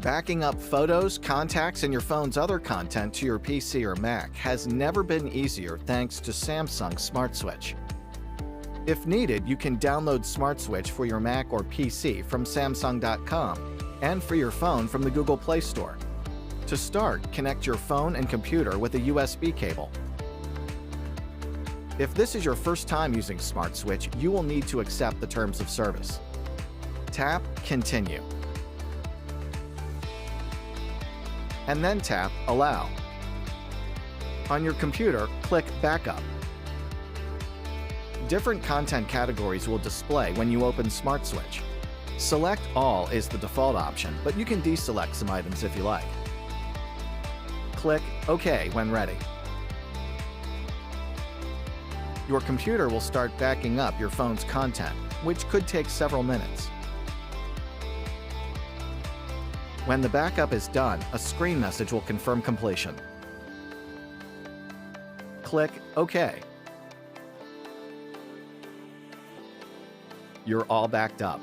Backing up photos, contacts, and your phone's other content to your PC or Mac has never been easier thanks to Samsung Smart Switch. If needed, you can download Smart Switch for your Mac or PC from Samsung.com and for your phone from the Google Play Store. To start, connect your phone and computer with a USB cable. If this is your first time using Smart Switch, you will need to accept the terms of service. Tap Continue. And then tap Allow. On your computer, click Backup. Different content categories will display when you open Smart Switch. Select All is the default option, but you can deselect some items if you like. Click OK when ready. Your computer will start backing up your phone's content, which could take several minutes. When the backup is done, a screen message will confirm completion. Click OK. You're all backed up.